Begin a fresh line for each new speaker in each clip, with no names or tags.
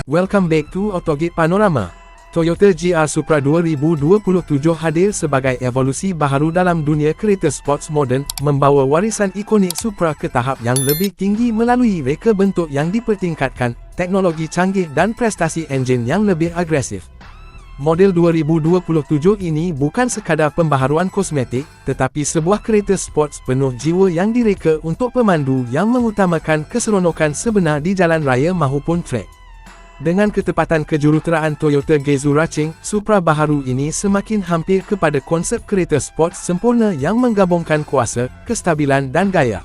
Welcome back to Autogate Panorama. Toyota GR Supra 2027 hadir sebagai evolusi baharu dalam dunia kereta sports moden, membawa warisan ikonik Supra ke tahap yang lebih tinggi melalui reka bentuk yang dipertingkatkan, teknologi canggih dan prestasi enjin yang lebih agresif. Model 2027 ini bukan sekadar pembaharuan kosmetik, tetapi sebuah kereta sports penuh jiwa yang direka untuk pemandu yang mengutamakan keseronokan sebenar di jalan raya maupun trek. Dengan ketepatan kejuruteraan Toyota Gazoo Racing, Supra baharu ini semakin hampir kepada konsep kereta sports sempurna yang menggabungkan kuasa, kestabilan dan gaya.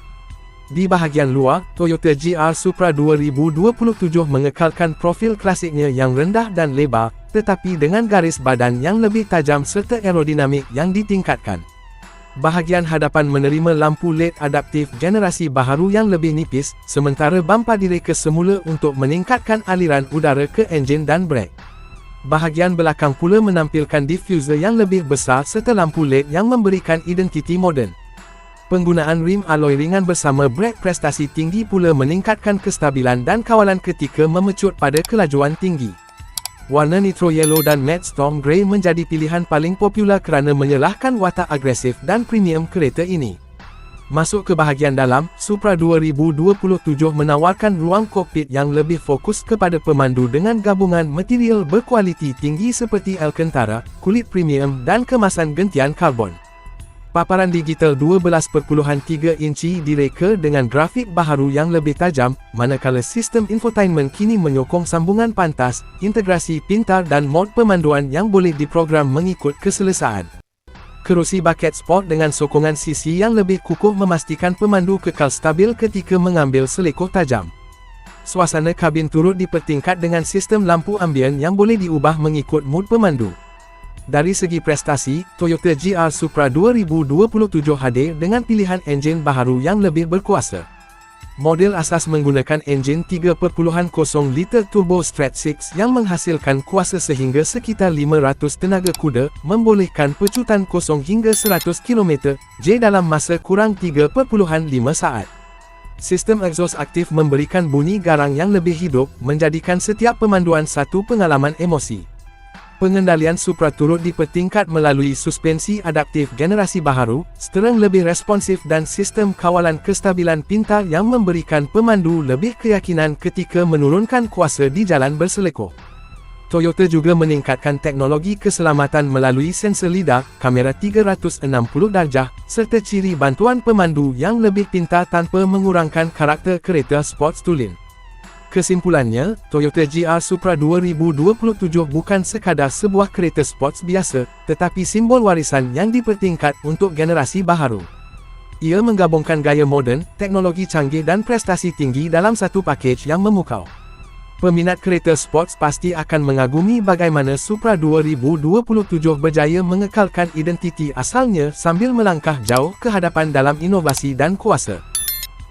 Di bahagian luar, Toyota GR Supra 2027 mengekalkan profil klasiknya yang rendah dan lebar, tetapi dengan garis badan yang lebih tajam serta aerodinamik yang ditingkatkan. Bahagian hadapan menerima lampu LED adaptif generasi baharu yang lebih nipis, sementara bumper direka semula untuk meningkatkan aliran udara ke enjin dan brek. Bahagian belakang pula menampilkan diffuser yang lebih besar serta lampu LED yang memberikan identiti moden. Penggunaan rim alloy ringan bersama brek prestasi tinggi pula meningkatkan kestabilan dan kawalan ketika memecut pada kelajuan tinggi. Warna Nitro Yellow dan Matte Storm Grey menjadi pilihan paling popular kerana menyelahkan watak agresif dan premium kereta ini. Masuk ke bahagian dalam, Supra 2027 menawarkan ruang kokpit yang lebih fokus kepada pemandu dengan gabungan material berkualiti tinggi seperti Alcantara, kulit premium dan kemasan gentian karbon. Paparan digital 12.3 inci direka dengan grafik baharu yang lebih tajam, manakala sistem infotainment kini menyokong sambungan pantas, integrasi pintar dan mod pemanduan yang boleh diprogram mengikut keselesaan. Kerusi bucket sport dengan sokongan sisi yang lebih kukuh memastikan pemandu kekal stabil ketika mengambil selekor tajam. Suasana kabin turut dipertingkat dengan sistem lampu ambien yang boleh diubah mengikut mood pemandu. Dari segi prestasi, Toyota GR Supra 2027 hadir dengan pilihan enjin baharu yang lebih berkuasa. Model asas menggunakan enjin 3.0 liter turbo Strat6 yang menghasilkan kuasa sehingga sekitar 500 tenaga kuda, membolehkan pecutan 0 hingga 100 km/j dalam masa kurang 3.5 saat. Sistem exhaust aktif memberikan bunyi garang yang lebih hidup, menjadikan setiap pemanduan satu pengalaman emosi. Pengendalian Supra turut dipertingkat melalui suspensi adaptif generasi baharu, steering lebih responsif dan sistem kawalan kestabilan pintar yang memberikan pemandu lebih keyakinan ketika menurunkan kuasa di jalan berselekor. Toyota juga meningkatkan teknologi keselamatan melalui sensor lidar, kamera 360 darjah, serta ciri bantuan pemandu yang lebih pintar tanpa mengurangkan karakter kereta sports tulen. Kesimpulannya, Toyota GR Supra 2027 bukan sekadar sebuah kereta sports biasa, tetapi simbol warisan yang dipertingkat untuk generasi baharu. Ia menggabungkan gaya moden, teknologi canggih dan prestasi tinggi dalam satu pakej yang memukau. Peminat kereta sports pasti akan mengagumi bagaimana Supra 2027 berjaya mengekalkan identiti asalnya sambil melangkah jauh ke hadapan dalam inovasi dan kuasa.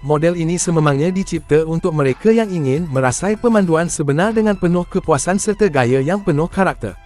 Model ini sememangnya dicipta untuk mereka yang ingin merasai pemanduan sebenar dengan penuh kepuasan serta gaya yang penuh karakter.